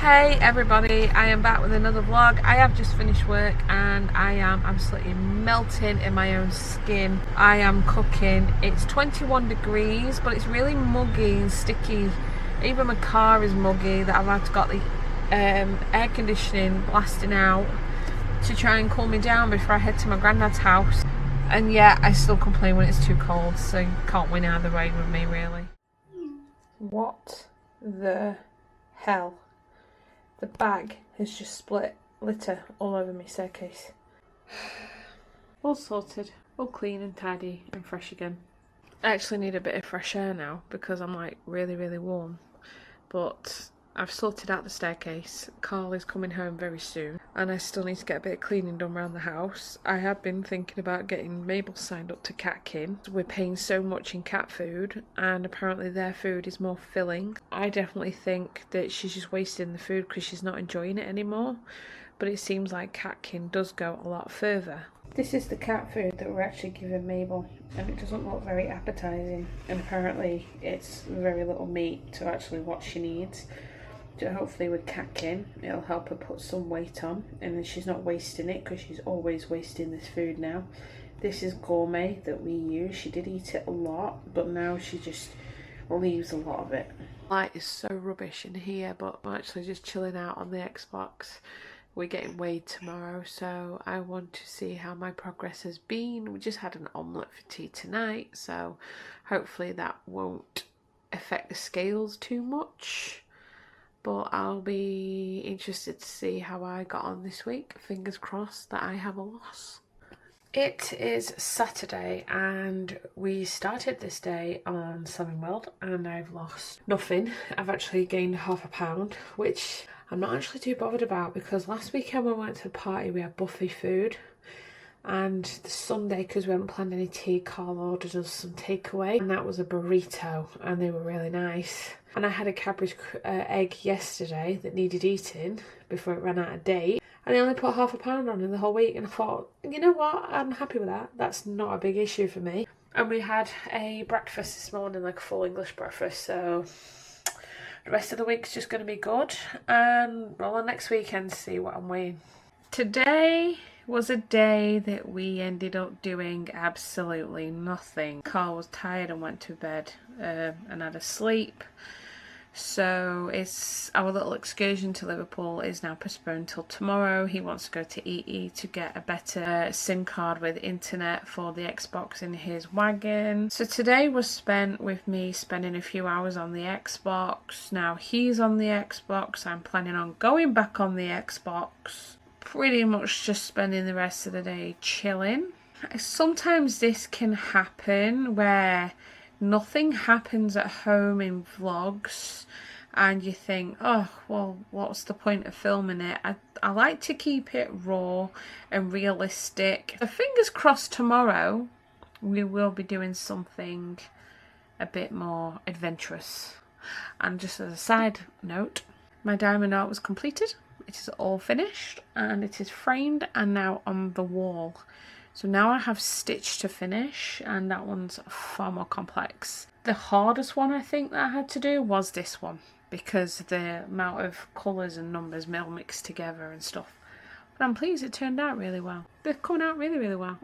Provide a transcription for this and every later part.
Hey everybody, I am back with another vlog. I have just finished work and I am absolutely melting in my own skin. I am cooking. It's 21 degrees, but it's really muggy and sticky. Even my car is muggy that I've had to got the air conditioning blasting out to try and cool me down before I head to my granddad's house. And yeah, I still complain when it's too cold, so you can't win either way with me really. What the hell? The bag has just split litter all over my staircase. All sorted, all clean and tidy and fresh again. I actually need a bit of fresh air now because I'm like really warm. But I've sorted out the staircase. Carl is coming home very soon and I still need to get a bit of cleaning done around the house. I have been thinking about getting Mabel signed up to KatKin. We're paying so much in cat food and apparently their food is more filling. I definitely think that she's just wasting the food because she's not enjoying it anymore. But it seems like KatKin does go a lot further. This is the cat food that we're actually giving Mabel and it doesn't look very appetizing and apparently it's very little meat to actually what she needs. So hopefully with KatKin it'll help her put some weight on and then she's not wasting it because she's always wasting this food now. This is gourmet that we use. She did eat it a lot but now she just leaves a lot of it. Light is so rubbish in here but I'm actually just chilling out on the Xbox. We're getting weighed tomorrow, so I want to see how my progress has been. We just had an omelette for tea tonight, so hopefully that won't affect the scales too much. But I'll be interested to see how I got on this week. Fingers crossed that I have a loss. It is Saturday and we started this day on Salmon World and I've lost nothing. I've actually gained £0.5 pound, which I'm not actually too bothered about because last weekend when we went to the party we had buffet food and the Sunday, because we hadn't planned any tea, Carl ordered us some takeaway and that was a burrito and they were really nice. And I had a Cadbury's egg yesterday that needed eating before it ran out of date. And I only put £0.5 pound on in the whole week and I thought, you know what, I'm happy with that. That's not a big issue for me. And we had a breakfast this morning, like a full English breakfast, so the rest of the week's just going to be good. And roll on next weekend to see what I'm weighing. Today was a day that we ended up doing absolutely nothing. Carl was tired and went to bed and had a sleep. So it's our little excursion to Liverpool is now postponed till tomorrow. He wants to go to EE to get a better SIM card with internet for the Xbox in his wagon. So today was spent with me spending a few hours on the Xbox. Now he's on the Xbox. I'm planning on going back on the Xbox. Pretty much just spending the rest of the day chilling. Sometimes this can happen where nothing happens at home in vlogs and you think, oh well, what's the point of filming it? I like to keep it raw and realistic. So fingers crossed tomorrow we will be doing something a bit more adventurous. And just as a side note, my diamond art was completed. It is all finished and it is framed and now on the wall. So now I have Stitch to finish and that one's far more complex. The hardest one I think that I had to do was this one because the amount of colours and numbers all mixed together and stuff. But I'm pleased it turned out really well. They're coming out really well.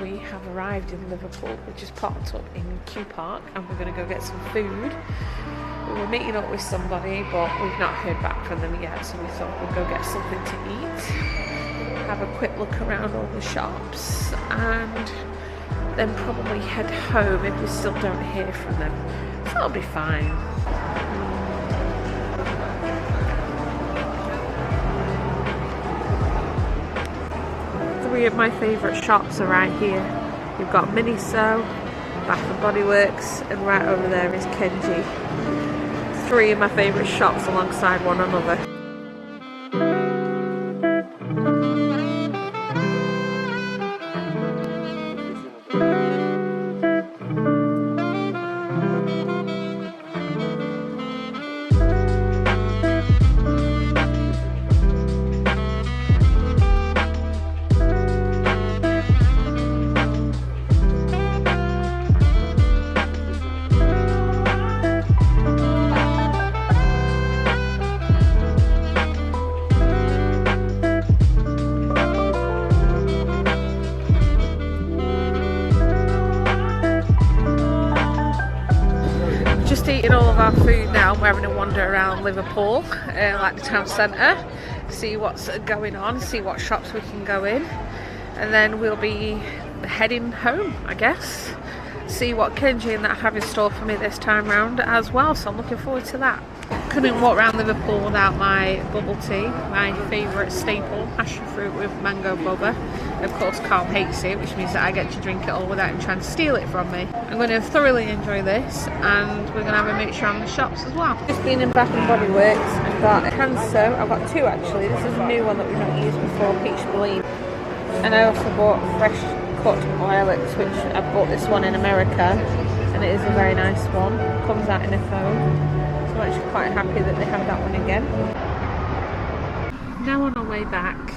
We have arrived in Liverpool. We just parked up in Q Park and we're going to go get some food. We were meeting up with somebody but we've not heard back from them yet, so we thought we'd go get something to eat, have a quick look around all the shops and then probably head home if we still don't hear from them. So that'll be fine. Three of my favourite shops are right here. You've got Miniso, Bath and Body Works, and right over there is Kenji. Three of my favourite shops alongside one another. Just eating all of our food now. We're having a wander around Liverpool, like the town centre, see what's going on, see what shops we can go in, and then we'll be heading home, I guess. See what Kenji and that have in store for me this time round as well, so I'm looking forward to that. Couldn't walk around Liverpool without my bubble tea, my favourite staple, passion fruit with mango boba. Of course Carl hates it, which means that I get to drink it all without him trying to steal it from me. I'm going to thoroughly enjoy this, and we're going to have a mixture around the shops as well. Just been in Bath and Body Works and got a Canso. I've got two actually. This is a new one that we've not used before, peach bloom. And I also bought fresh cut lilacs, which I bought this one in America, and it is a very nice one. Comes out in a foam. So I'm actually quite happy that they have that one again. Now on our way back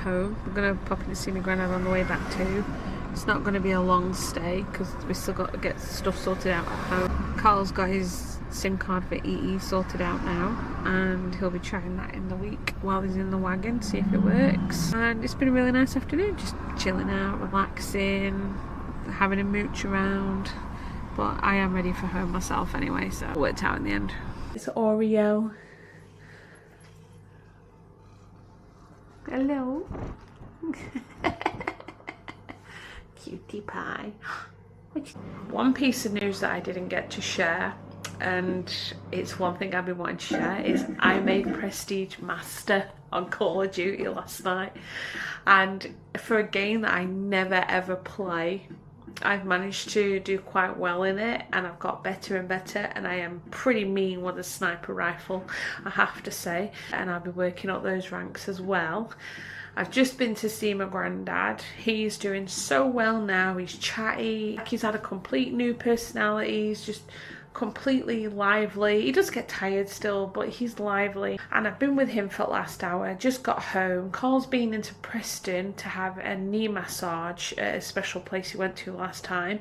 home, we're going to pop in to see my grandad on the way back too. It's not going to be a long stay because we still got to get stuff sorted out at home. Carl's got his SIM card for EE sorted out now, and he'll be trying that in the week while he's in the wagon, see if it works. And it's been a really nice afternoon, just chilling out, relaxing, having a mooch around. But I am ready for home myself anyway, so it worked out in the end. It's Oreo. Hello. Cutie pie. One piece of news that I didn't get to share, and it's one thing I've been wanting to share, is I made Prestige Master on Call of Duty last night. And for a game that I never ever play, I've managed to do quite well in it, and I've got better and better, and I am pretty mean with a sniper rifle, I have to say, and I'll be working up those ranks as well. I've just been to see my granddad. He's doing so well now. He's chatty, like he's had a complete new personality. He's just completely lively. He does get tired still, but he's lively. And I've been with him for the last hour. Just got home. Carl's been into Preston to have a knee massage at a special place he went to last time,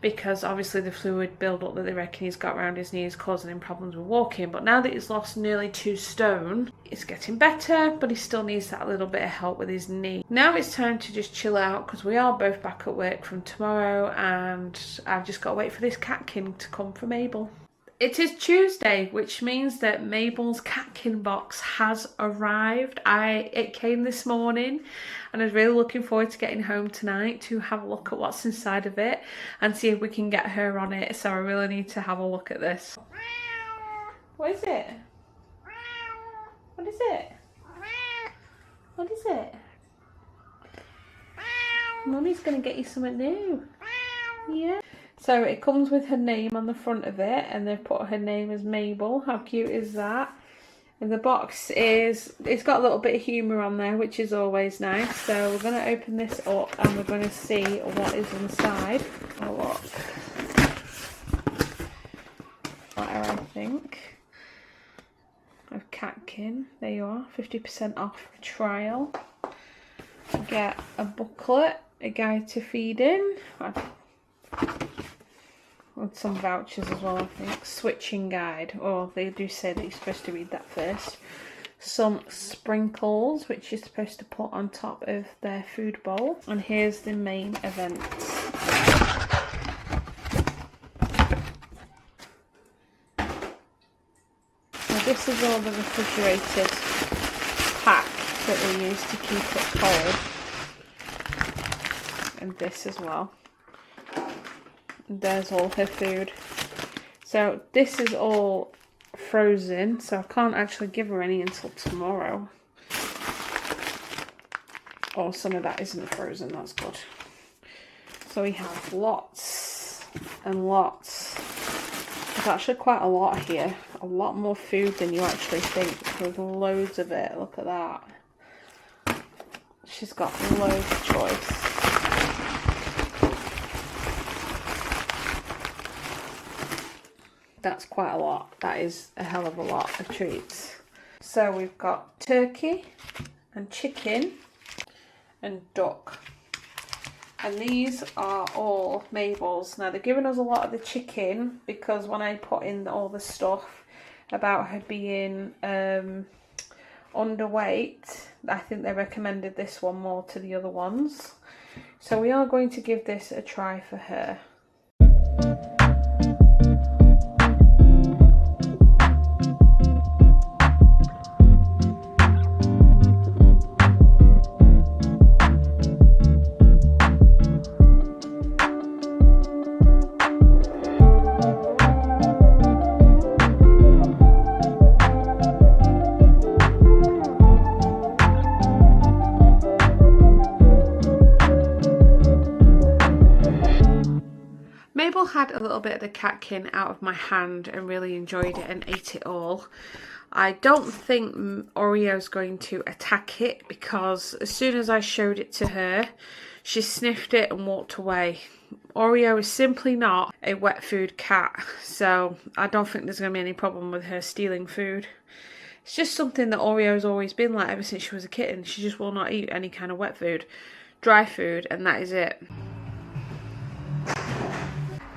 because obviously the fluid build-up that they reckon he's got around his knees causing him problems with walking. But now that he's lost nearly 2 stone, it's getting better, but he still needs that little bit of help with his knee. Now it's time to just chill out, because we are both back at work from tomorrow, and I've just got to wait for this KatKin to come for Mabel. It is Tuesday, which means that Mabel's KatKin box has arrived. It came this morning, and I was really looking forward to getting home tonight to have a look at what's inside of it and see if we can get her on it. So I really need to have a look at this. What is it? What is it? What is it? Mummy's gonna get you something new. Yeah. So it comes with her name on the front of it, and they've put her name as Mabel. How cute is that? And the box is, it's got a little bit of humour on there, which is always nice. So we're going to open this up and we're going to see what is inside. Oh, look. Letter, I think, of KatKin. There you are, 50% off trial. You get a booklet, a guide to feeding, with some vouchers as well, I think. Switching guide. Oh, they do say that you're supposed to read that first. Some sprinkles, which you're supposed to put on top of their food bowl. And here's the main event. Now this is all the refrigerated pack that they use to keep it cold. And this as well. There's all her food. So this is all frozen, so I can't actually give her any until tomorrow. Oh, some of that isn't frozen, that's good. So we have lots and lots. There's actually quite a lot here. A lot more food than you actually think. There's loads of it, look at that. She's got loads of choice. That's quite a lot. That is a hell of a lot of treats. So we've got turkey and chicken and duck. And these are all Mabel's. Now they're giving us a lot of the chicken because when I put in all the stuff about her being underweight, I think they recommended this one more to the other ones. So we are going to give this a try for her. a little bit of the KatKin out of my hand and really enjoyed it and ate it all. I don't think Oreo's going to attack it because as soon as I showed it to her, she sniffed it and walked away. Oreo is simply not a wet food cat, so I don't think there's going to be any problem with her stealing food. It's just something that Oreo's always been like ever since she was a kitten. She just will not eat any kind of wet food, dry food, and that is it.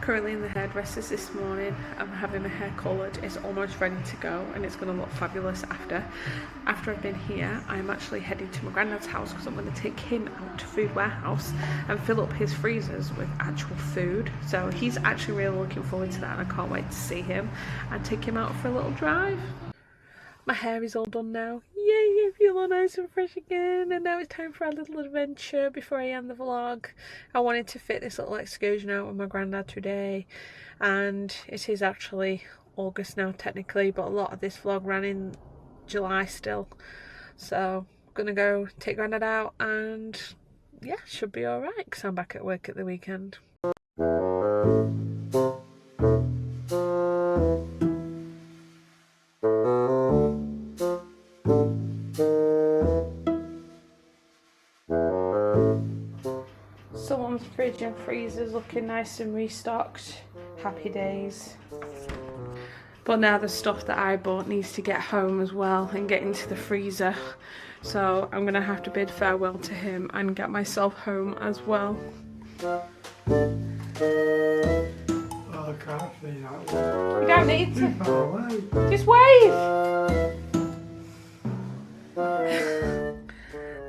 Currently in the hairdressers this morning. I'm having my hair coloured. It's almost ready to go and it's going to look fabulous after. After I've been here, I'm actually heading to my granddad's house because I'm going to take him out to Food Warehouse and fill up his freezers with actual food. So he's actually really looking forward to that and I can't wait to see him and take him out for a little drive. My hair is all done now. Yay, I feel all nice and fresh again. And now it's time for our little adventure before I end the vlog. I wanted to fit this little excursion out with my granddad today. And it is actually August now technically, but a lot of this vlog ran in July still. So I'm going to go take granddad out and yeah, should be alright because I'm back at work at the weekend. Someone's fridge and freezer's looking nice and restocked. Happy days. But now the stuff that I bought needs to get home as well and get into the freezer. So I'm going to have to bid farewell to him and get myself home as well. Oh, I can't see that. You don't need Too far away. Just wave!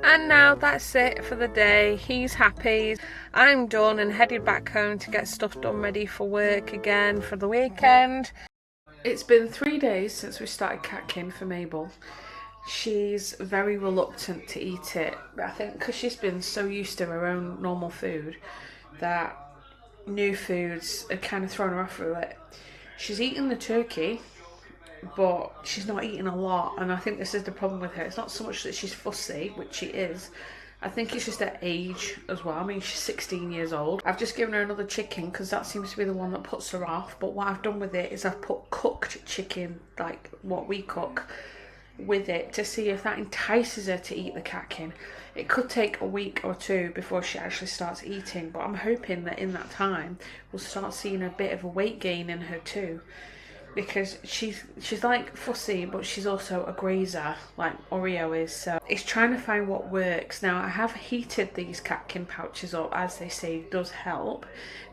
And now that's it for the day. He's happy. I'm done and headed back home to get stuff done ready for work again for the weekend. It's been 3 days since we started KatKin for Mabel. She's very reluctant to eat it. I think because she's been so used to her own normal food that new foods are kind of thrown her off with it. She's eaten the turkey, but she's not eating a lot, and I think this is the problem with her. It's not so much that she's fussy, which she is. I think it's just her age as well. I mean, she's 16 years old. I've just given her another chicken because that seems to be the one that puts her off, but what I've done with it is I've put cooked chicken, like what we cook, with it to see if that entices her to eat the KatKin. It could take a week or two before she actually starts eating, but I'm hoping that in that time we'll start seeing a bit of a weight gain in her too. Because she's like fussy, but she's also a grazer like Oreo is, so it's trying to find what works. Now I have heated these KatKin pouches up, as they say does help,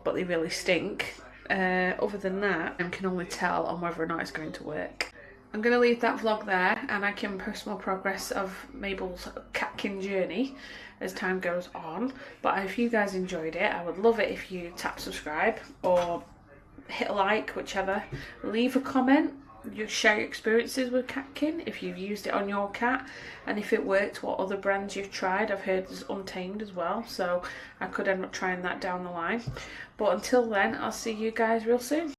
but they really stink. Other than that, I can only tell on whether or not it's going to work. I'm going to leave that vlog there and I can post more progress of Mabel's KatKin journey as time goes on. But if you guys enjoyed it, I would love it if you tap subscribe or hit a like, whichever. Leave a comment. You share your experiences with KatKin if you've used it on your cat and if it worked, what other brands you've tried. I've heard there's Untamed as well, so I could end up trying that down the line. But until then, I'll see you guys real soon.